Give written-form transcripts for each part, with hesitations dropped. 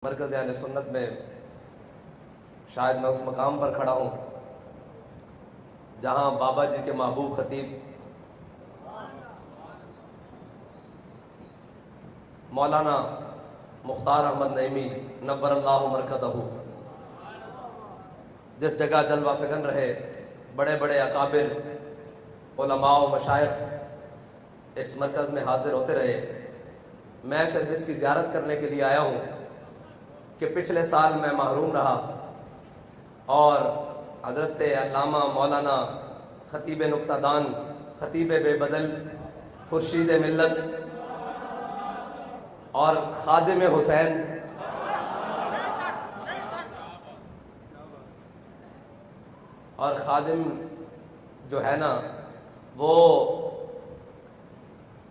مرکز اہل سنت میں شاید میں اس مقام پر کھڑا ہوں جہاں بابا جی کے محبوب خطیب مولانا مختار احمد نعیمی نور اللہ مرکزہ جس جگہ جلوہ فکن رہے، بڑے بڑے اکابر علماء و مشائخ اس مرکز میں حاضر ہوتے رہے، میں صرف اس کی زیارت کرنے کے لیے آیا ہوں کہ پچھلے سال میں محروم رہا اور حضرت علامہ مولانا خطیب نکتہ دان، خطیب بے بدل، خورشید ملت اور خادم حسین اور خادم جو ہے نا وہ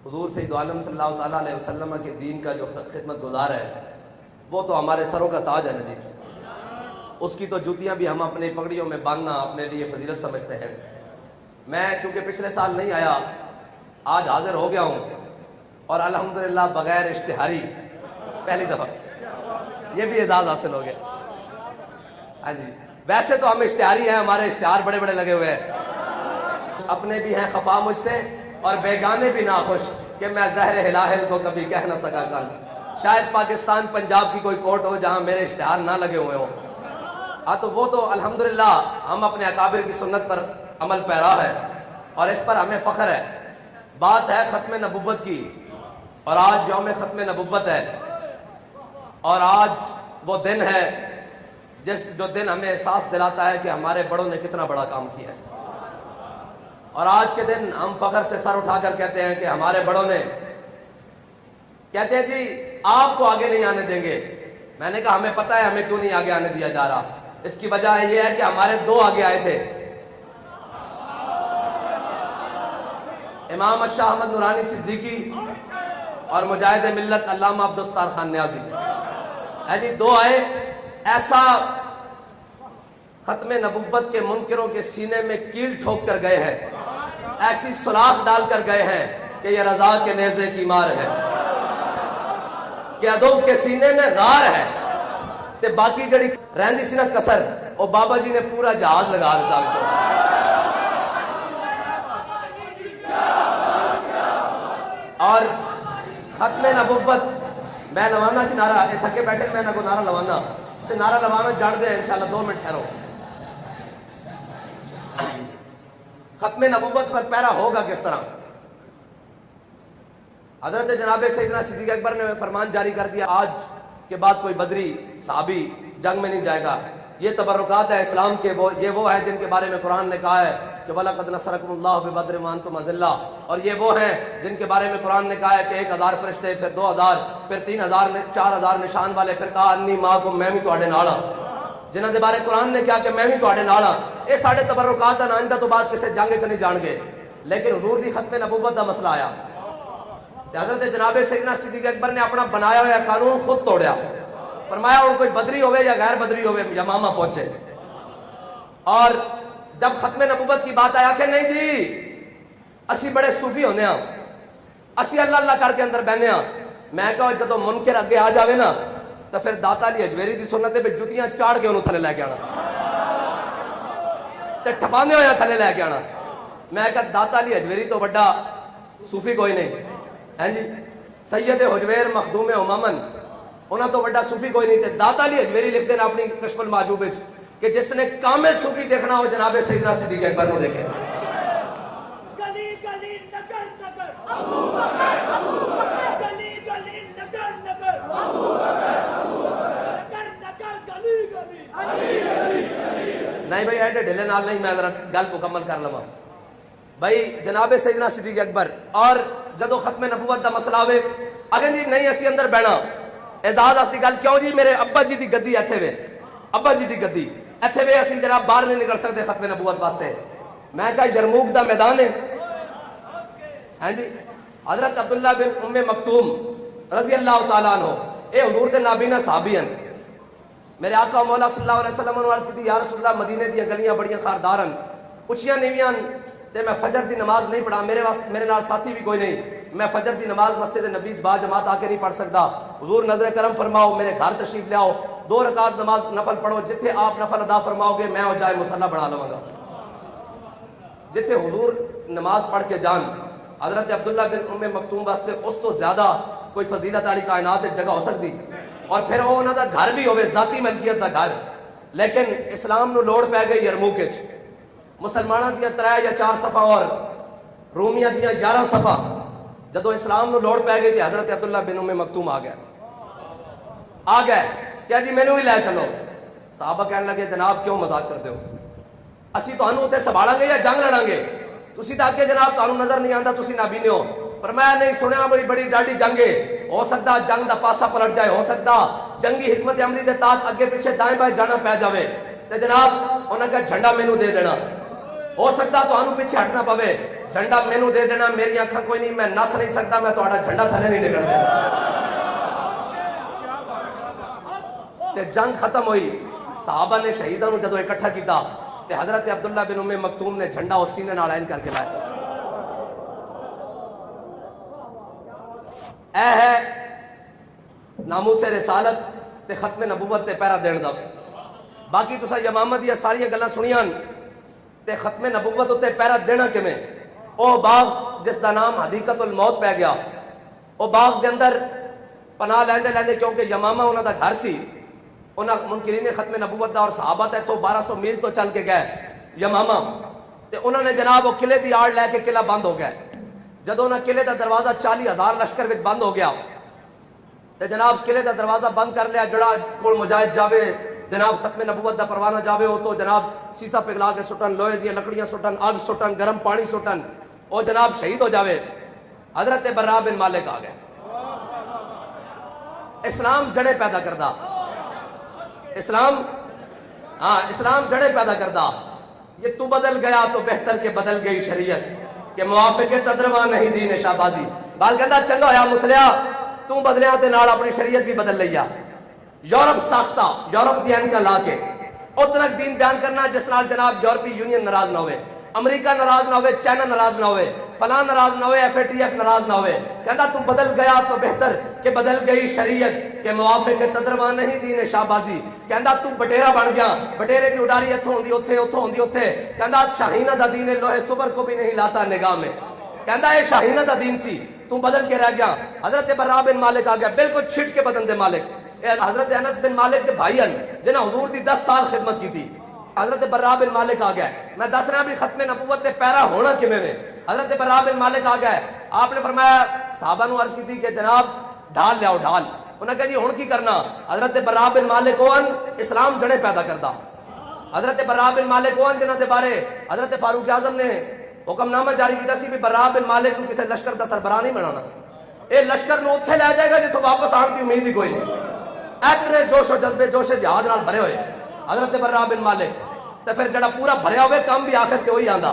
حضور سید عالم صلی اللہ تعالیٰ علیہ وسلم کے دین کا جو خدمت گزار ہے وہ تو ہمارے سروں کا تاج ہے نا جی، اس کی تو جوتیاں بھی ہم اپنی پگڑیوں میں باندھنا اپنے لیے فضیلت سمجھتے ہیں۔ میں چونکہ پچھلے سال نہیں آیا، آج حاضر ہو گیا ہوں اور الحمدللہ بغیر اشتہاری پہلی دفعہ یہ بھی اعزاز حاصل ہو گیا۔ ہاں جی، ویسے تو ہم اشتہاری ہیں، ہمارے اشتہار بڑے بڑے لگے ہوئے ہیں، اپنے بھی ہیں خفا مجھ سے اور بیگانے بھی ناخوش کہ میں زہر ہلاہل کو کبھی کہہ نہ سکا کل۔ شاید پاکستان پنجاب کی کوئی کورٹ ہو جہاں میرے اشتہار نہ لگے ہوئے ہوں، تو وہ تو الحمدللہ ہم اپنے اکابر کی سنت پر عمل پیرا ہے اور اس پر ہمیں فخر ہے۔ بات ہے ختم نبوت کی اور آج یوم ختم نبوت ہے اور آج وہ دن ہے جو دن ہمیں احساس دلاتا ہے کہ ہمارے بڑوں نے کتنا بڑا کام کیا ہے، اور آج کے دن ہم فخر سے سر اٹھا کر کہتے ہیں کہ ہمارے بڑوں نے کہتے ہیں جی آپ کو آگے نہیں آنے دیں گے۔ میں نے کہا ہمیں پتہ ہے ہمیں کیوں نہیں آگے آنے دیا جا رہا، اس کی وجہ یہ ہے کہ ہمارے دو آگے آئے تھے، امام شاہ احمد نورانی صدیقی اور مجاہد ملت علامہ عبدالستار خان نیازی۔ جی دو آئے، ایسا ختم نبوت کے منکروں کے سینے میں کیل ٹھوک کر گئے ہیں، ایسی سلاخ ڈال کر گئے ہیں کہ یہ رضا کے نیزے کی مار ہے، کہ عدو کے سینے میں غار ہے تے باقی جڑی رہندی سی نا کسر اور بابا جی نے پورا جہاز لگا دیتا بچوں۔ اور ختم نبوت میں لوانا سی نعرہ، تھکے بیٹھے میں نہ کو نعرہ لوانا تے نعرہ لوانا جڑ دے انشاءاللہ، 2 منٹ ٹھہرو۔ ختم نبوت پر پیرا ہوگا کس طرح؟ حضرت جناب سیدنا صدیق اکبر نے فرمان جاری کر دیا آج کے بعد کوئی بدری صحابی جنگ میں نہیں جائے گا۔ یہ تبرکات ہے اسلام کے، یہ وہ ہیں جن کے بارے میں قرآن نے کہا ہے کہ وَلَقَدْ نَصَرَكُمُ اللَّهُ بِبَدْرٍ وَأَنْتُمْ أَذِلَّةٌ، اور یہ وہ ہیں جن کے بارے میں قرآن نے کہا ہے کہ 1000 فرشتے، پھر 2000، پھر 3000، 4000 نشان والے، پھر کہا انی معکم، میں بھی تواڈے نال ہاں۔ جنہاں دے بارے قرآن نے کہا کہ میں بھی تواڈے نال ہاں، یہ ساڈے تبرکات ہیں، آئندہ تو بعد کسی جنگ چ نہیں جان گے۔ لیکن حضور دی ختم نبوت دا مسئلہ آیا، حضرت جناب سیدنا صدیق اکبر نے اپنا بنایا ہوا قانون خود توڑیا، فرمایا اور کوئی بدری ہوئے یا غیر بدری ہوئے یمامہ پہنچے۔ اور جب ختم نبوت کی بات آیا کہ نہیں جی اسی بڑے صوفی ہونے ہاں، اسی اللہ اللہ کر کے اندر بہنے ہاں، میں کہا جدو منکر اگے آ جاوے نا تو پھر داتا علی اجمیری دی سنت پہ جتیاں چاڑ کے انہوں تھلے لے کے آنا تے ٹھپانے ہویا تھلے لے کے آنا۔ میں کہا داتا علی اجمیری تو بڑا صوفی کوئی نہیں ہے جی، سید حجویر مخدوم امامن انہاں تو بڑا صوفی کوئی نہیں تھے۔ داتا علی اجمیری لکھتے ہیں اپنی کشف المعجوب وچ کہ جس نے کامل صوفی دیکھنا ہو جناب سیدنا صدیق اکبر کو دیکھے۔ گلی گلی نگر نگر ابو بکر ابو بکر، گلی گلی نگر نگر ابو بکر ابو بکر، نگر گلی گلی علی علی علی۔ نہیں بھائی ایڈے ڈھلے نال نہیں، میں ذرا گل مکمل کر لواں بھائی۔ جناب سیدنا صدیق اکبر اور جدو ختم نبوت دا مسئلہ ہوئے اگر جی نہیں اسی اندر بہنا اعزاز آستی گل کیوں جی میرے ابا جی دی گدی ایتھے وے، ابا جی دی گدی ایتھے وے، اسی جناب باہر نہیں نکل سکتے ختم نبوت واسطے۔ میں کہا یرموک دا میدان ہے ہاں جی، حضرت عبداللہ بن ام مکتوم رضی اللہ تعالیٰ عنہ اے حضور دے نابینا صحابی ہیں، میرے آقا مولا صلی اللہ علیہ وسلم نے عرض کی یا رسول اللہ مدینے دیاں گلیاں بڑیاں خاردار ہیں، اچھیاں نیویاں تے میں فجر دی نماز نہیں پڑھا، میرے نال ساتھی بھی کوئی نہیں، میں فجر دی نماز مسجد نبی با جماعت آ کے نہیں پڑھ سکتا، حضور نظر کرم فرماؤ میرے گھر تشریف لے آؤ، 2 رکعت نماز نفل پڑھو، جتھے آپ نفل ادا فرماؤ گے میں ہو جائے مصلی بنا لوں گا۔ جتھے حضور نماز پڑھ کے جان حضرت عبداللہ بن ام مکتوم واسطے اس تو زیادہ کوئی فضیلت والی کائنات ایک جگہ ہو سکتی، اور پھر وہ انہاں دا گھر بھی ہوے ذاتی ملکیت دا گھر، لیکن اسلام نو لوڑ پی گئی یرموک وچ، مسلماناں دیاں 3 یا 4 صفحہ اور رومیاں دیاں 11 صفحہ، جدو اسلام نو لوڑ پی گئی تے حضرت عبداللہ بن ام مکتوم آ گئے کیا جی مینوں بھی لے چلو۔ صحابہ کہنے لگے جناب کیوں مذاق کرتے ہو، اسی تانوں تے سنبھالاں گے یا جنگ لڑاں گے، تسی تا کہ جناب تانوں نظر نہیں آندا تسی نابینے ہو، پر میں نہیں سنیا بڑی ڈاڈی جنگ ہے، ہو سکتا جنگ دا پاسا پلٹ جائے، ہو سکتا جنگی حکمت عملی دے تحت اگے پیچھے دائیں بائیں جانا پی جاوے، تے جناب انہاں کا جھنڈا مینوں دے دینا، ہو سکتا تانوں پیچھے ہٹنا پوے، جھنڈا مینوں دے دینا، میری اکھاں کوئی نہیں، میں نس نہیں سکتا، میں تہاڈا جھنڈا تھلے نہیں نکل دینا۔ تے جنگ ختم ہوئی، صحابہ نے شہیداں نو جدو اکٹھا کیتا تے حضرت عبداللہ بن ام مکتوم نے جھنڈا اس سینے نال عین کر کے لایا۔ اے ہے ناموس رسالت تے ختم نبوت تے پہرا دین دا۔ باقی تسا یمامہ دیا ساری گلاں سنیاں تے ختم نبوت تے پہرا دینا کیویں، او باغ جس دا نام حدیقت الموت پہ گیا، او باغ دے اندر پناہ لیندے لیندے کیونکہ یمامہ انہاں دا گھر سی، انہاں منکرین ختم نبوت دا اور صحابہ تے تو 1200 میل تو چل کے گئے یمامہ، تے انہوں نے جناب وہ قلعے دی آڑ لے کے قلعہ بند ہو گئے، جدو انہاں قلعے دا دروازہ 40,000 لشکر وچ بند ہو گیا تے جناب قلعے دا دروازہ بند کر لیا، جڑا کول مجاہد جاوے جناب ختم نبوت دا پروانہ جاوے ہو تو جناب سیسا پگلا کے سٹن، لوہے دی لکڑیاں سٹن، آگ سٹن، گرم پانی سٹن، او جناب شہید ہو جاوے۔ حضرت برا بن مالک آ گئے، اسلام جڑے پیدا کردا، اسلام جڑے پیدا کردا، یہ تو بدل گیا تو بہتر کے بدل گئی شریعت کہ موافق تدروا نہیں دین شہبازی، بال کہندا چنگا ہویا مسلیا تو بدلیاں تے نال اپنی شریعت بھی بدل لیا، یورپ ساختہ، یورپ دی اینکا لا کے اتنا دین بیان کرنا جس نال جناب یورپی یونین ناراض نہ ہوئے، امریکہ ناراض نہ ہوئے، چائنا ناراض نہ ہوئے، فلاں ناراض نہ ہوئے، FATF ناراض نہ ہوئے، کہتا تو بدل گیا تو بہتر کہ بدل گئی شریعت کہ موافق تدروا نہیں دین شہبازی، کہتا تو بٹیرہ بن گیا، بٹیرے کی اڈاری اتھوں ہوندی اتھے، اتھوں ہوندی اتھے، کہتا شاہینہ دا دین لوہے صبر کو بھی نہیں لاتا نگاہ میں، کہتا اے شاہینہ دا دین سی تو بدل کے رہ گیا۔ حضرت برا بن مالک آ گیا، بالکل چھٹ کے بدن دے مالک، حضرت انس بن مالک کے بھائی جنہاں حضور دی 10 سال خدمت کی تھی، حضرت برا بن مالک آ گئے، میں دس رہا بھی ختم نبوت تے پیرا ہونا کیویں میں، حضرت برا بن مالک آ گئے، آپ نے فرمایا صحابہ نو عرض کی تھی کہ جناب ڈھال لیاؤ ڈھال، انہوں نے کہا جی ہن کی کرنا، حضرت برا بن مالک اون اسلام جڑے پیدا کردا، حضرت برا بن مالک اون جنہاں دے بارے حضرت فاروق اعظم نے حکم نامہ جاری کیتا سی بھی برا بن مالک کو کسی لشکر دا سربراہ نہیں بنانا، اے لشکر نو اتھے لے جائے گا جتوں واپس آن کی امید ہی کوئی نہیں، اتنے جوش و جذبے جوش جہاد نال بھرے ہوئے حضرت برا بن مالک، تو پھر جڑا پورا بھریا ہوئے کام بھی آخر تے وہی آندا،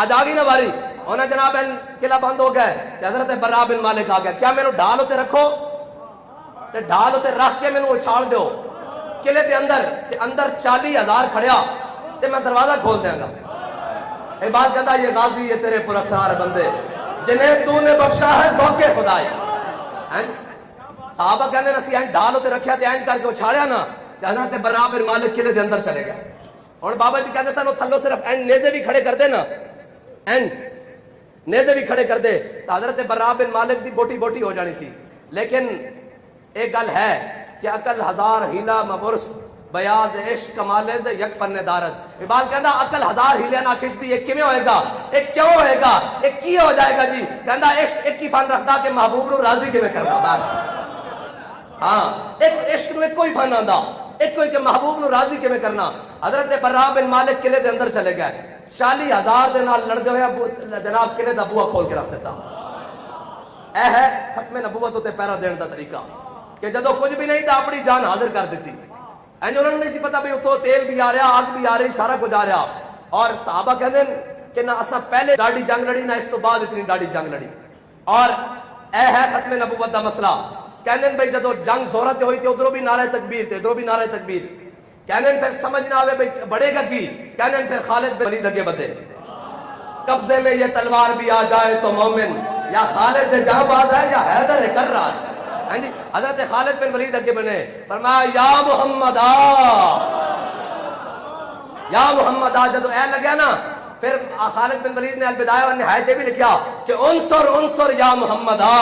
آج آگئی نا باری، انہیں جناب قلعہ بند ہو گئے، حضرت برا بن مالک آ گیا، کیا میں نو ڈھال ہوتے رکھو، تے ڈھال ہوتے رکھ کے میں نو اچھال دیو قلعے دے اندر 40,000 کھڑیا تے میں دروازہ کھول دیں گا، اے بات کہتا یہ غازی یہ تیرے پراسرار بندے جنہیں تو نے بخشا ہے ذوق خدائی، صحابہ کہنے رسی این ڈھال ہوتے رکھیا تے این کر کے اچھالیا نا، کہ حضرت برا بن مالک قلعے دے اندر چلے گئے، اور بابا جی کہتے سن تھلو صرف این نیزے بھی کھڑے کر دے نا، این نیزے بھی کھڑے کر دے تو حضرت برا بن مالک دی بوٹی بوٹی ہو جانی سی، لیکن ایک گل ہے کہ عقل ہزار ہیلا مبرس بیاض عشق کمالز یک فن دارت، اقبال کہندا عقل ہزار ہیلے نہ کھچتی، ایک کیویں ہوئے گا، ایک کیوں ہوئے گا، ایک کی ہو جائے گا جی، کہندا عشق ایک ہی فن رکھدا کہ محبوب نو راضی کیویں کرنا، بس ہاں ایک عشق نو ایک کوئی فن آندا، ایک کوئی کہ محبوب نو راضی کیویں کرنا۔ حضرت برا بن مالک قلعے دے اندر چلے گئے، 40,000 دے نال لڑدے ہوئے جناب قلعے دا بوہا کھول کے رکھ دیتا۔ اے ہے ختم نبوت تے پیرا دین دا طریقہ کہ جدو کچھ بھی نہیں تھا اپنی جان حاضر کر دیتی، انہوں نے نہیں سی پتا بھی اتو تیل بھی آ رہا، آگ بھی آ رہی، سارا کچھ آ رہا، اور صحابہ کہتے ہیں کہ نہ اساں پہلے ڈاڑی جنگ لڑی نہ اس تو بعد اتنی ڈاڑی جنگ لڑی، اور اے ہے ختم نبوت دا مسئلہ، کہتے ہیں بھائی جدو جنگ زورت ہوئی تھی ادھروں بھی نعرہ تکبیر تھے، ادھروں بھی نعرہ تکبیر، کہتے ہیں پھر سمجھ نہ آوے بھائی بڑھے گا کی، کہتے ہیں پھر خالد بن ولید اگے بدے، قبضے میں یہ تلوار بھی آ جائے تو مومن یا خالد جہاں باز ہے یا حیدر کر رہا ہے. ہاں جی حضرت خالد بن ولید اگے بنے فرمایا یا محمد آ، یا محمد آ. جب اے لگیا نا پھر خالد بن ولید نے البدایہ والنہایہ سے بھی لکھا کہ انصر انصر یا محمد آ،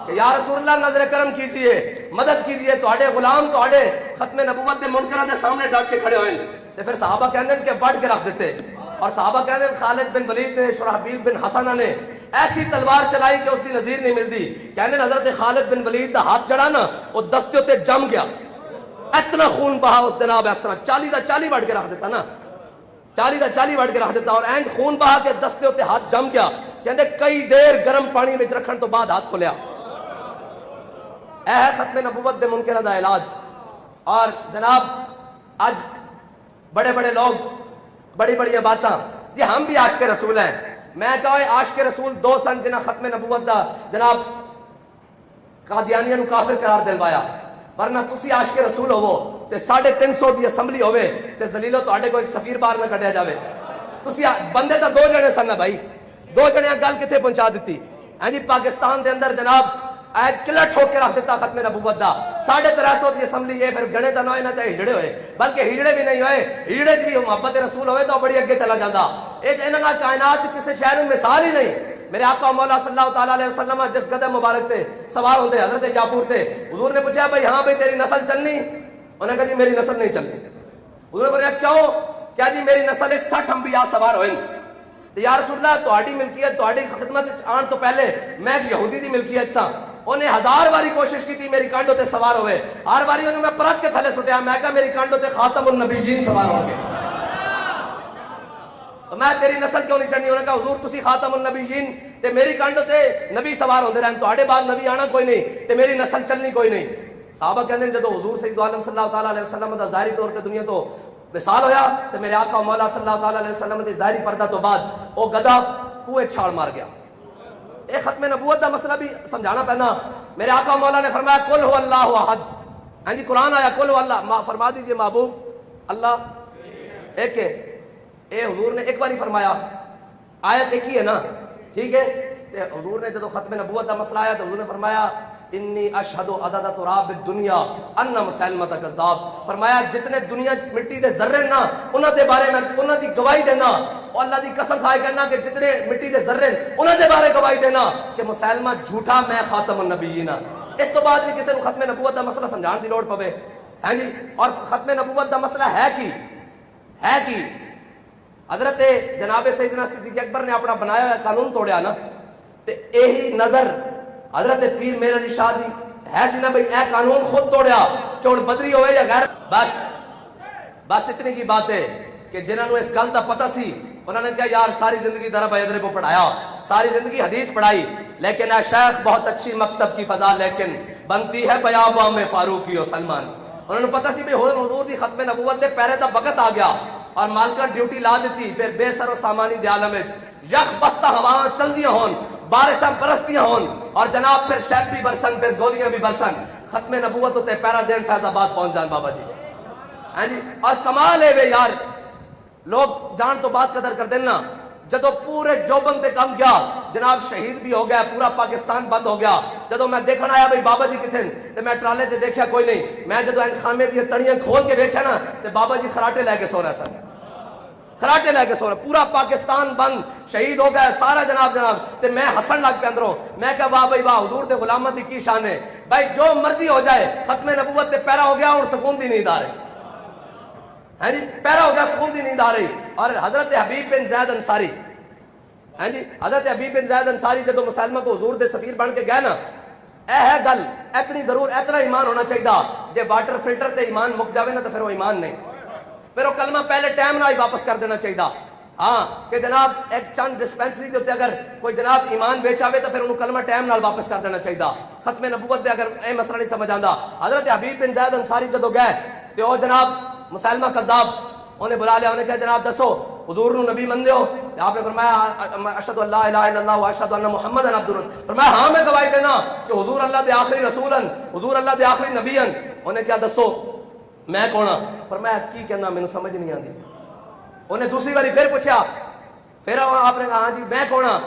کہ یا رسول اللہ نظر کرم کیجئے، مدد کیجئے، تواڈے غلام تواڈے ختم نبوت دے منکراں دے سامنے ڈٹ کے کھڑے ہوئے. تے پھر صحابہ کہندے کہ وڈ کے رکھ دیتے، اور صحابہ کہندے خالد بن ولید نے شرحبیل بن حسن نے ایسی تلوار چلائی کہ اس کی نظیر نہیں ملتی. کہنے حضرت خالد بن ولید دا ہاتھ چڑھا نا وہ دستے تے جم گیا، اتنا خون بہا اس جناب اس طرح 40 دا 40 وڈ کے رکھ دیتا نا، 40 دا 40 وڈ کے رکھ دیتا، اور اینج خون بہا کے دستے تے ہاتھ جم گیا. کہندے کئی دیر گرم پانی میں رکھن تو بعد ہاتھ کھولیا. اے ہے ختم نبوت دے منکراں دا علاج. اور جناب آج بڑے بڑے لوگ بڑی بڑی باتاں، جی ہم بھی عاشق رسول ہیں. میں کہا عاشق رسول دو سن جنہاں ختم نبوت دا جناب قادیانیاں نو کافر قرار دلوایا، ورنہ تسی عاشق رسول ہوو تے 350 دی اسمبلی ہوے تے ذلیلو تواڈے کو ایک سفیر باہر نہ کڈیا جاوے. تسی بندے تا 2 جنے سن بھائی، 2 جنیاں گل کتے پہنچا دیتی. ہاں جی پاکستان دے اندر جناب قلعہ ٹھوک کے رکھ دیتا ختم نبوت دا. 350 دی اسمبلی یہ پھر جنے تا نہ ہوئے نہ تے ہجڑے ہوئے، بلکہ ہجڑے بھی نہیں ہوئے. ہجڑے بھی محبت رسول ہوئے تو بڑی اگے چلا جاتا. یہ انہاں کائنات کسی شہر میں مثال ہی نہیں. میرے آقا مولا صلی اللہ تعالیٰ علیہ وسلم جس گدے مبارک تے سوار ہوندے حضرت جعفر تے، حضور نے پوچھا بھائی ہاں بھائی تیری نسل چلنی؟ انہوں نے کہا جی میری نسل نہیں چلنی. حضور نے پوچھا کیوں؟ کیا جی میری نسل 60 انبیاء سوار ہوئے. یا رسول اللہ تہاڈی ملکیت تہاڈی خدمت آن تو پہلے میں ایک یہودی دی ملکیت سا، انہیں 1000 باری کوشش کی تھی میری کانڈوں تے سوار ہوئے، ہر باری انہوں میں پرت کے تھلے سٹیا. میں کہا میری کانڈوں تے خاتم النبیین سوار ہوں گے، میں تیری نسل کیوں نہیں چڑھنی؟ انہوں نے کہا حضور تسی خاتم النبیین تے میری کانڈوں تے نبی سوار ہوندے رہن، تہاڈے بعد نبی آنا کوئی نہیں تے میری نسل چلنی کوئی نہیں. صحابہ کہندے جدوں حضور سید عالم صلی اللہ تعالیٰ علیہ وسلم دا ظاہری طور تے دنیا تو وصال ہویا تے میرے آقا مولا صلی اللہ تعالیٰ علیہ وسلم دے ظاہری پردہ تو بعد او گدا کوئے چھال مار گیا. اے ختم نبوت دا مسئلہ بھی سمجھانا پہنا. میرے آقا مولا نے فرمایا قل هو اللہ احد. ہاں جی قرآن آیا قل هو اللہ، فرما دیجئے محبوب اللہ ایک ہے. اے حضور نے ایک باری فرمایا، آیت ایک ہی ہے نا، ٹھیک ہے. تے حضور نے جدو ختم نبوت دا مسئلہ آیا تو حضور نے فرمایا انی اشہد عدد تراب الدنیا ان مسلمۃ کذاب. فرمایا جتنے دنیا مٹی دے ذرے نا انہاں دے بارے میں انہاں دی گواہی دینا، اور اللہ دی قسم کھائے کہنا کہ جتنے مٹی دے ذرے انہاں دے بارے گواہی دینا کہ مسلمہ جھوٹا میں خاتم النبیین. اس تو بعد بھی کسی کو ختم نبوت دا مسئلہ سمجھان دی لوڑ پوے. ہاں جی اور ختم نبوت دا مسئلہ ہے کی حضرت جناب سیدنا صدیق اکبر نے اپنا بنایا ہوا قانون توڑیا نا، تے یہی نظر حضرت پیر میرے علی شاہ دی ہے سی نا بھئی اے قانون خود توڑیا کہ ہن بدری ہوئے یا غیر. بس اتنی کی بات ہے کہ جنہوں نے اس گل دا پتہ سی انہوں نے کہا یار ساری زندگی درب ایدرے کو پڑھایا، ساری زندگی حدیث پڑھائی، لیکن اے شیخ بہت اچھی مکتب کی فضا لیکن بنتی ہے بیاباں میں فاروقی و سلمان. انہوں نے پتہ سی بھی حضور دی ختم نبوت دے پہرے دا وقت آ گیا اور مالکہ ڈیوٹی لا دیتی. پھر بے سر و سامانی دے عالم وچ یخ بستہ ہواں چل دیاں ہون، بارشاں برستیاں ہون، اور جناب پھر شہد بھی برسن، پھر گولیاں بھی برسن، ختم نبوت تے پیرا دین فیض آباد پہنچ جان بابا جی. ہاں جی اور کمال ہے بے یار، لوگ جان تو بات قدر کر دینا. جدو پورے جوبن تے کم گیا جناب شہید بھی ہو گیا، پورا پاکستان بند ہو گیا. جدو میں دیکھنا آیا بھئی بابا جی کتھے تے میں ٹرالے تے دیکھیا کوئی نہیں. میں جدو این خامے دی تڑیاں کھول کے دیکھیا نا تے بابا جی خراٹے لے کے سو رہے سن، خراٹے لے کے سو رہے. پورا پاکستان بند، شہید ہو گیا سارا جناب. تے میں ہسن لگ پہ اندروں. میں کہا واہ بھائی واہ حضور دے غلامت دی کی شان ہے. بھائی جو مرضی ہو جائے ختم نبوت تے پیرا ہو گیا اور سکون دی نیند آ رہی. ہاں جی پیرا ہو گیا سکون دی نیند آ رہی. اور حضرت حبیب بن زید انصاری، ہاں جی حضرت حبیب بن زید انصاری جدو مسلمہ کو حضور دے سفیر بن کے گئے نا، اے ہے گل اتنی ضرور اتنا ایمان ہونا چاہیے. جے واٹر فلٹر تے ایمان مک جاوے نا تو پھر وہ ایمان نہیں، پھر وہ کلمہ پہلے ٹائم نہ ہی واپس کر دینا چاہیے. ہاں کہ جناب ایک چند ڈسپینسری دے اگر کوئی جناب ایمان بیچ آوے تو پھر انہوں کلمہ ٹائم نال واپس کر دینا چاہیے. ختم نبوت دے اگر اے مسئلہ نہیں سمجھ آندا. حضرت حبیب بن زید انصاری جدو گئے تو وہ جناب مسلمہ کذاب انہیں بلا لیا. انہیں کہا جناب دسو حضور نو نبی مندے ہو؟ آپ نے فرمایا اشہد ان لا الہ الا اللہ و اشہد ان محمد عبدہ الرسول. فرمایا ہاں میں گواہی دینا کہ حضور اللہ دے آخری رسولن، حضور اللہ دے آخری نبیین. انہیں کیا دسو میں کون ہاں؟ فرمایا کی کہنا مینوں سمجھ نہیں آندی. انہیں دوسری باری پھر پوچھا پھر آپ نے کہا ہاں جی میں کون ہاں؟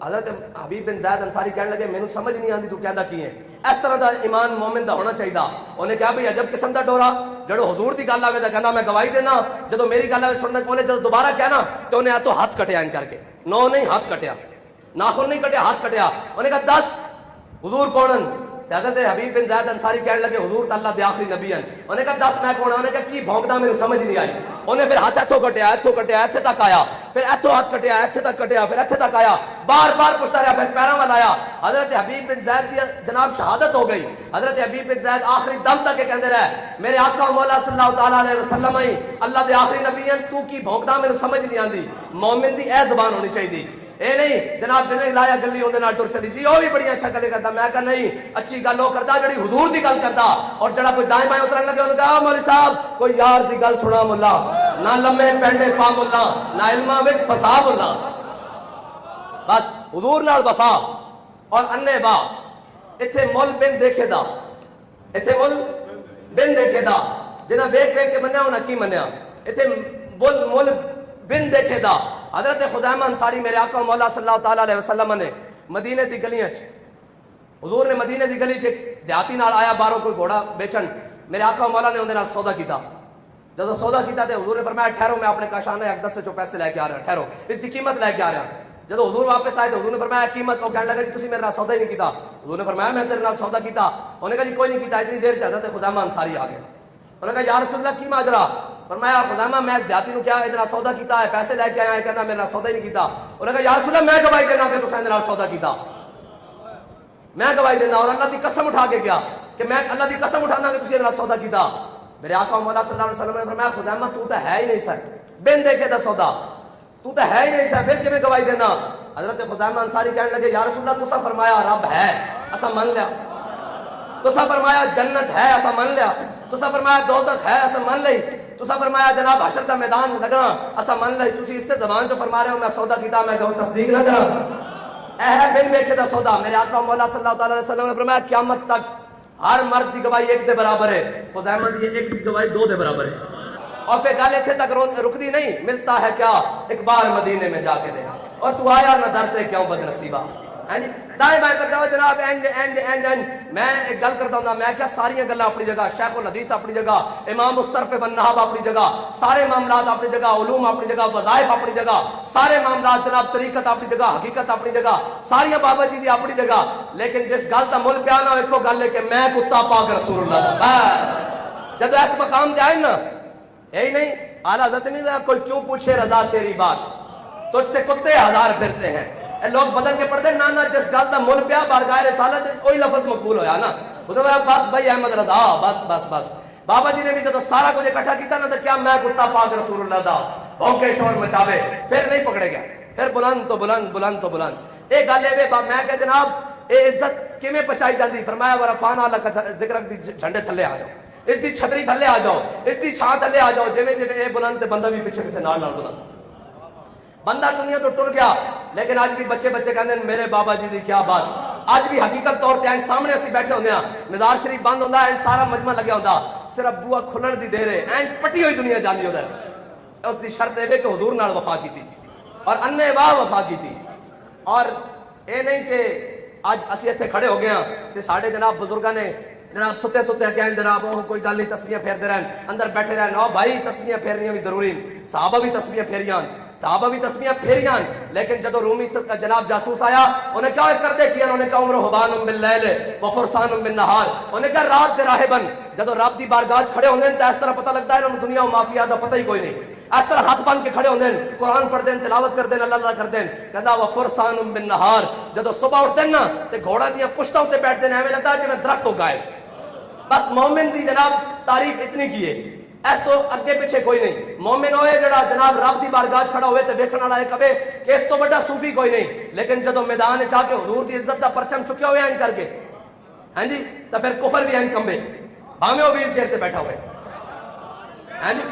حضرت حبیب بن زید انصاری کہنے لگے مینوں سمجھ نہیں آتی تو کہندا کی ہے. اس طرح دا ایمان مومن دا ہونا چاہیے. انہیں کہا بھئی عجب قسم دا ڈورا جڑو حضور دی گل آوے تے کہندا میں گواہی دینا, جدو میری گل آوے سننا انہیں جدو دوبارہ کہنا کہ انہیں تو ہاتھ کٹیا ان کر کے, نو نہیں ہاتھ کٹیا, ناخن نہیں کٹیا, ہاتھ کٹیا. انہیں کہا 10 حضور کونن؟ حضرت حبیب بن زید انصاری کہنے لگے حضور تو اللہ دے آخری نبی ہیں. انہیں کہا 10 میں کون ہوں؟ انہیں کہا کی بھونکدا میرے سمجھ نہیں آئی. انہیں پھر ہاتھ ایتھوں کٹیا, ایتھوں کٹیا, ایتھے تک آیا, پھر ایتھوں ہاتھ کٹیا, ایتھے تک کٹیا, پھر ایتھے تک آیا, بار بار پوچھتا رہا, پھر پیروں والا آیا. حضرت حبیب بن زید کی جناب شہادت ہو گئی. حضرت حبیب بن زید آخری دم تک یہ کہندے رہے میرے آقا مولا صلی اللہ تعالیٰ علیہ وسلم ہی اللہ دے آخری نبی ہیں, تو کی بھونکدا میرے سمجھ نہیں آندی. مومن دی اے زبان ہونی چاہیے. اے نہیں جناب جنہیں لایا گلی اندر نال ٹر چلی جی وہ بھی بڑی اچھا گل کرتا. میں کہا نہیں, اچھی گل وہ کرتا جڑی حضور دی گل کرتا. اور جڑا کوئی دائیں بائیں اترن لگے انہوں نے کہا مولوی صاحب کوئی یار دی گل سنا ملا, نہ لمے پینڈے پا ملا, نہ علماں وچ فسا ملا. بس حضور نال وفا اور انے با ایتھے مول بن دیکھے دا, ایتھے مول بن دیکھے دا, جنہ ویکھ ویکھ کے منیا انہاں کی منیا. ایتھے مول بن دیکھے دا. حضرت خزیمہ انصاری میرے آقا مولا صلی اللہ تعالیٰ علیہ وسلم نے مدینے دی گلیاں حضور نے مدینے دی گلی دیہاتی نال آیا باہروں کوئی گھوڑا بیچن, میرے آقا مولا نے اندر سودا کیتا. جب سودا کیتا تے حضور نے فرمایا ٹھہرو میں اپنے کاشانہ اقدس سے جو پیسے لے کے آ رہا ہوں, ٹھہرو اس کی قیمت لے کے آ رہا ہوں. جب حضور واپس آئے تو حضور نے فرمایا قیمت, وہ کہنے لگا جی تسی میرے نال سودا ہی نہیں کیتا. حضور نے فرمایا میں تیرے نال سودا کیتا. انہوں نے کہا جی کوئی نہیں کیتا. اتنی دیر حضرت خزیمہ انصاری آ گئے. انہوں نے کہا یا رسول اللہ کی ماجرا؟ فرمایا خزیمہ میں اس دیہاتی نو کیا ادھر سودا کیتا ہے, پیسے لے کے آیا ہے, کہنا میرا سودا ہی نہیں کیتا. انہوں نے کہا یا رسول اللہ میں گواہی دینا کہ تساں ادھر سودا کیتا, میں گواہی دینا اور اللہ دی قسم اٹھا کے گیا کہ میں اللہ دی قسم اٹھانا کہ تسی ادھر سودا کیتا. میرے آقا مولا صلی اللہ علیہ وسلم نے فرمایا خزیمہ تو تے ہے ہی نہیں سر, بن دیکھے دا سودا تو تے ہے ہی نہیں سر, پھر کیویں گواہی دینا؟ حضرت خزیمہ انصاری کہنے لگے یا رسول اللہ تساں فرمایا رب ہے, اساں مان لیا. تساں فرمایا جنت ہے, اساں مان لیا. تساں فرمایا دوزخ ہے, اساں مان لئی. تساں فرمایا جناب حشر دا میدان لگنا, اساں مان لئی. تسی اس سے زبان جو فرما رہے ہو میں سودا کیتا, میں کہوں تصدیق نہ کرا. اے ہے بن ویکھے دا سودا. میرے آقا مولا صلی اللہ تعالی علیہ وسلم نے فرمایا قیامت تک ہر مرد دی گواہی ایک دے برابر ہے, خزیمہ دی ایک دی گواہی 2 دے برابر ہے. اور پھر گل اتنے تک رکتی نہیں, ملتا ہے کیا ایک بار مدینے میں جا کے دے, اور تو آیا نہ ڈرتے کیوں بد نصیبہ. دائیں بائیں کرتا ہو جناب اینج اینج اینج اینج. میں ایک گل کرتا ہوں, میں کیا ساری گلاں اپنی جگہ, شیخ الحدیث اپنی جگہ, امام الصرف والنحو اپنی جگہ, سارے معاملات اپنی جگہ, علوم اپنی جگہ, وظائف اپنی جگہ, سارے معاملات جناب طریقت اپنی جگہ, حقیقت اپنی جگہ, ساری بابا جی دی اپنی جگہ. لیکن جس گل کا مل پیا نا ایک گل ہے کہ میں کتا پاک رسول اللہ دا. بس جب اس مقام تے آئے نا, یہی نہیں اعلیٰ حضرت نہیں رہا کوئی کیوں پوچھے رضا تیری بات, تو اس سے کتے ہزار پھرتے ہیں. لوگ بدل کے پڑھتے نا نا جس گل کا من پیا بارگاہ رسالت وہی لفظ مقبول ہویا نا. بس بھائی احمد رضا بس بس بس. بابا جی نے بھی جب سارا کچھ اکٹھا کیتا نا تو کیا میں کتا پاک رسول اللہ دا بھونکے شور مچاوے, پھر نہیں پکڑے گیا, پھر بلند تو بلند بلند تو بلند. یہ گل ہے میں کہ جناب یہ عزت کیویں پہنچائی جاتی. فرمایا ورفعنا لک ذکرک دی جھنڈے تھلے آ جاؤ, اس دی چھتری تھلے آ جاؤ, اس دی چھاں تھلے آ جاؤ. جویں جویں اے بلند تے بندہ بھی پیچھے پیچھے نال نال بلند. بندہ دنیا تو ٹر گیا, لیکن آج بھی بچے کہتے ہیں میرے بابا جی دی کیا بات. آج بھی حقیقت طور تے سامنے اسی بیٹھے ہوندے ہیں, مزار شریف بند ہوندا ہے, سارا مجمع لگیا ہوندا, صرف بوا کھلن دی دیر ہے, این پٹی ہوئی دنیا جاندی ادھر. اس دی شرط ہے کہ حضور نال وفا کیتی اور انے واہ وفا کیتی. اور اے نہیں کہ آج اسی ایتھے کھڑے ہو گئے ہیں تے ساڈے جناب بزرگاں نے جناب ستے کہیں جناب وہ کوئی گل نہیں تسبیحاں پھیرتے رہن, اندر بیٹھے رہن. او بھائی تسبیحاں پھیرنیاں بھی ضروری, صحابہ بھی تسبیحاں پھیریاں, صحابہ بھی تسبیحاں پھیریاں. لیکن جدو رومی جناب جاسوس آیا, انہیں کیا کرتے کیا, انہوں نے کہا عمر حبان باللیل وفرسان بالنہار. انہوں نے کہا رات دے راہبن. جدو رب دی بارگاہ کھڑے ہوندے ہیں تو اس طرح پتہ لگتا ہے انہوں دنیا و مافیا دا پتہ ہی کوئی نہیں. اس طرح ہاتھ بن کے کھڑے ہوندے ہیں, قرآن پڑھتے ہیں, تلاوت کرتے ہیں, اللہ اللہ کرتے ہیں. کہندا وفرسان بالنہار. جدو صبح اٹھتے ہیں نا تے گھوڑا دیاں پشتاں تے بیٹھتے ہیں, ایویں لگتا ہے جویں درخت اگائے. بس مومن دی جناب تعریف اتنی کی ہے, اس تو اگے پیچھے کوئی نہیں. مومن ہوئے جڑا جناب رب دی بارگاہ کھڑا ہوئے تے ویکھن والا کہے کہ اس تو بڑا صوفی کوئی نہیں. لیکن جدو میدان وچ آ کے حضور دی عزت دا پرچم چکیا ہوئے ہیں کر کے, ہاں جی, تو پھر کفر بھی ہیں کمبے, بھاویں وہ ویل چیئر تے بیٹھا ہوئے. ہاں جی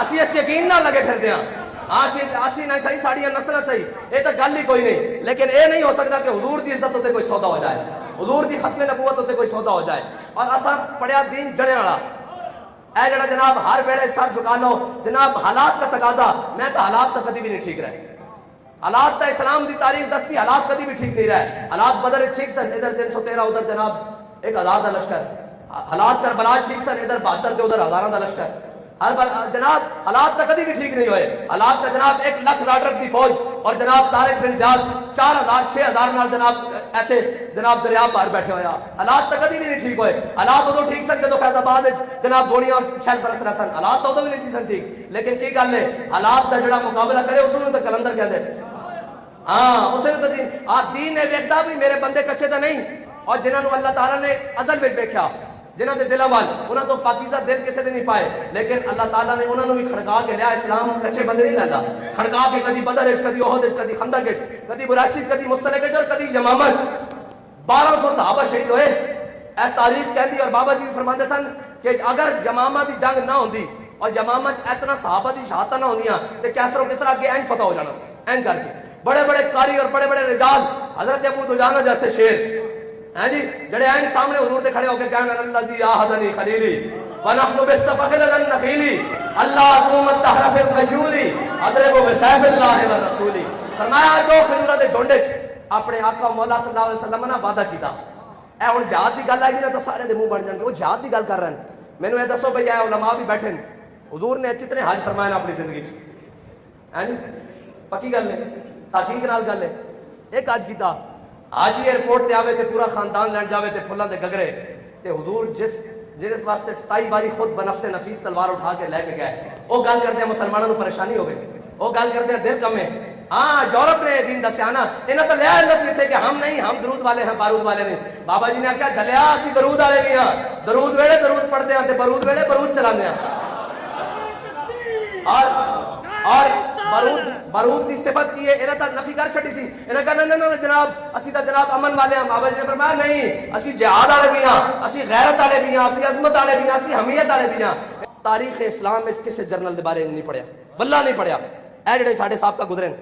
اسی اس یقین نہ لگے پھر دیاں آسی نہیں صحیح ساڑیاں نسل صحیح یہ تو گل ہی کوئی نہیں، لیکن یہ نہیں ہو سکتا کہ حضور دی عزت ہوتے کوئی سودا ہو جائے، حضور دی ختم نبوت ہوتے کوئی سودا ہو جائے۔ اور اساں پڑھیا دین جڑے والا اے جڑا جناب ہر ویلے سر جھکا لو جناب حالات کا تقاضا، میں تو حالات تو کبھی بھی نہیں ٹھیک رہے، حالات تو اسلام دی تاریخ دستی حالات کبھی بھی ٹھیک نہیں رہے، حالات بدر ٹھیک سن، ادھر 313 ادھر جناب ایک ہزار دا لشکر، حالات کربلا ٹھیک سن، ادھر 72 تے ادھر ہزاراں دا لشکر، جناب حالات تو کبھی بھی ٹھیک نہیں ہوئے، حالات تو جناب 1 لاکھ راڈر کی فوج اور جناب طارق بن زیاد 4000 6000 نال جناب ایتھے جناب دریا پار بیٹھے ہویا، حالات تو کبھی بھی نہیں ٹھیک ہوئے، حالات ادو ٹھیک سن جدو فیض آباد جناب گولیاں اور شیل برس رہے سن، حالات تو ادو بھی نہیں سن ٹھیک، لیکن کی گل ہے حالات کا جڑا مقابلہ کرے اس کو تو کلندر کہتے ہیں، ہاں اسے تو دین نے ویکھدا بھی میرے بندے کچے تو نہیں، اور جنہاں نو اللہ تعالیٰ نے ازل وچ ویکھیا جنہاں دے دلاں وال انہاں تو پاکیزہ دل کسے دے نہیں پائے، لیکن اللہ تعالیٰ نے انہاں نو بھی کھڑکا کے لیا، اسلام کچے بندے نہیں لیندا، کھڑکا کے کدی بدر وچ کدی احد وچ کدی خندق وچ کدی براسی کدی مستلق وچ اور کدی یمامہ وچ 1200 صحابہ شہید ہوئے، اے تاریخ کہندی، اور بابا جی بھی فرماندے سن کہ اگر یمامہ دی جنگ نہ ہوندی اور یمامہ وچ اتنا صحابہ دی شہادتاں نہ ہوندیاں تے کیسر و کسرا کے اینج فتح ہو جانا سی، اینج کر کے بڑے بڑے قاری اور بڑے بڑے رجال حضرت ابو دجانہ جیسے شیر ہیں جی جڑے آئین سامنے حضور دے کھڑے ہو کے کہیں اللذی آہدنی خلیلی ونحن بالصفق لدن نخیلی اللہ حکومت تحرف القیولی ادربو بسیف اللہ والرسولی، فرمایا جو خجورہ دے ڈھونڈے اپنے آقا مولا صلی اللہ علیہ وسلم نے وعدہ کیتا، اے ہن جہاد دی گل آئی گی نا تو سارے دے منہ بن جان گے، وہ جہاد دی گل کر رہے ہیں، مینوں یہ دسو بھئی اے علماء بھی بیٹھے ہیں، حضور نے کتنے حج فرمائے اپنی زندگی چ، ہیں جی پکی گل ہے تحقیق نال گل ہے، ایک حج کیتا آج ہی ایئرپورٹ تے آوے تے پورا خاندان لین جاوے تے پھلاں دے گگرے تے حضور جس واسطے 27 باری خود بنفس نفیس تلوار اٹھا کے لے کے گئے، وہ گل کرتے ہیں مسلمانوں کو پریشانی ہو گئی، وہ گل کرتے ہیں دل کمے، ہاں یورپ نے دین دسیا نا انہاں تو لیا نصیحت تھے کہ ہم نہیں، ہم درود والے ہیں بارود والے نہیں، بابا جی نے کیا جلیا اسی درود والے بھی ہاں، درود ویلے درود پڑھتے ہیں تے برود ویلے برود چلانے ہیں، اور برود دی صفت کی ہے، انہاں تا نفی کر چھٹی سی، انہاں کہا نہ جناب اسی تا جناب امن والے ہیں، بابا جی نے فرمایا نہیں اسی جہاد والے بھی ہاں، اسی غیرت والے بھی ہاں، اسی عظمت والے بھی ہاں، اسی حمیت والے بھی ہاں۔ تاریخ اسلام میں کسی جرنل دے بارے نہیں پڑھیا، واللہ نہیں پڑھیا، اے جڑے ساڈے سابقہ گزرے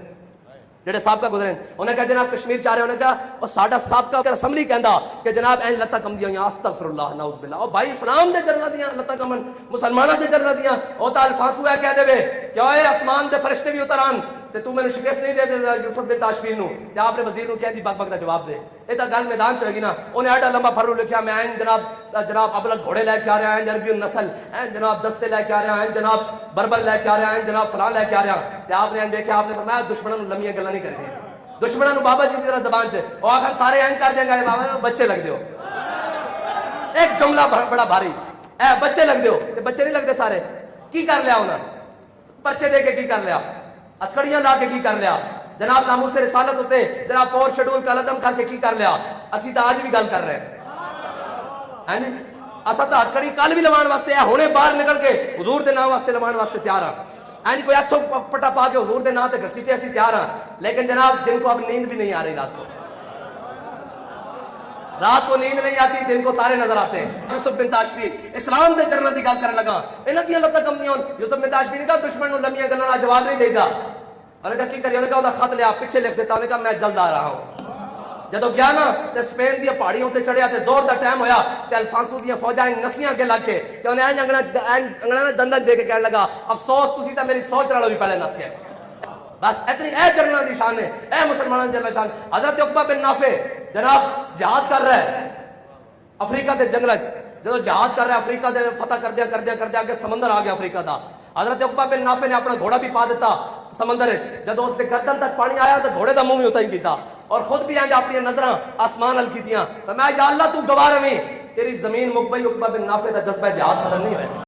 جڑے سابقہ گزرے انہیں کہا جناب کشمیر چاہ رہے انہیں کہا اور ساڈا سابقہ اسمبلی کہندا کہ جناب این لتاں کم دیاں استغفر اللہ نعوذ باللہ، او بھائی اسلام دے جرنا دیاں لتاں کمن مسلماناں دے جرنا دیاں، او تا الفاظ ہے کہہ دے کہ اوے آسمان دے فرشتے بھی اتر آن تے تو مینوں شکست نہیں دے دے یوسف بن تاشفیر نو تے آپ نے وزیر نو کہہ دی بک بک دا جواب دے، اے تا گل میدان چ گئی نا، انہیں ایڈا لمبا پھرو لکھیا میں این جناب ابلک گھوڑے لے کے آ رہا ہیں عربی النسل، این جناب دستے لے کے آ رہا ہیں جناب بربر لے کے آ رہا ہیں جناب فلاں لے کے آ رہا تے آپ نے دیکھا آپ نے فرمایا دشمنوں لمیاں گلاں نہیں کرتے، دشمنوں نو بابا جی دی طرح زبان سے او آخر سارے این کر دیں گے بابا بچے لگ دیو، ایک جملہ بڑا بھاری اے بچے لگ دیو تے بچے نہیں لگتے سارے، کی کر لیا انہاں پرچے دے کے کی کر لیا، ہتھکڑیاں لا کے کی کر لیا، جناب ناموس رسالت ہوتے جناب 4 شیڈول کا عدم کر کے کی کر لیا، اسی تا آج بھی گل کر رہے ہیں جی، اسا تا ہتھکڑی کل بھی لوان واسطے ہے، ہونے باہر نکل کے حضور دے نام واسطے لوان واسطے تیار ہاں، اینی کوئی ہتھوں پٹا پا کے حضور دے نام تے گھسیٹے اسی تیار ہاں، لیکن جناب جن کو اب نیند بھی نہیں آ رہی رات کو نیند نہیں آتی، دن کو تارے نظر آتے ہیں۔ یوسف بن تاشفیر اسلام دے جرنا دی گل کرنے لگا، انہاں دی لتاں کمنیاں، یوسف بن تاشفیر نے کہا دشمن نو لمیاں گلاں دا جواب نہیں دیندا، انہوں نے کہا کی کری، انہوں نے کہا خط لیا پیچھے لکھ دیتا، انہوں نے کہا میں جلد آ رہا ہوں، جدو گیا نا تے اسپین دی پہاڑیوں تے چڑھیا تے زور دا ٹائم ہویا تے الفانسو دی فوجاں نسیاں کے لگ کے تے انہیں انگنا دندن دے کے کہنے لگا افسوس تسی تا میری سوچ نالوں بھی پہلے نس گئے، بس اتنی اے جرنا دی شان ہے، اے مسلمانوں دی جرنا شان۔ حضرت عقبہ بن نافع جناب جہاد کر رہا ہے افریقہ دے جنگل، جدو جہاد کر رہا ہے افریقہ دے فتح کردیا آگے سمندر آ گیا افریقہ دا، حضرت عقبہ بن نافع نے اپنا گھوڑا بھی پا دیتا سمندر وچ، جدو اس دے گردن تک پانی آیا تو گھوڑے دا منہ بھی اتاں ہی کیتا اور خود بھی انج اپنی نظراں آسمان ال کیتیاں، تو میں یا اللہ تو گواہ رہویں تیری زمین مک گئی، عقبہ بن نافع دا جذبہ جہاد ختم نہیں ہویا۔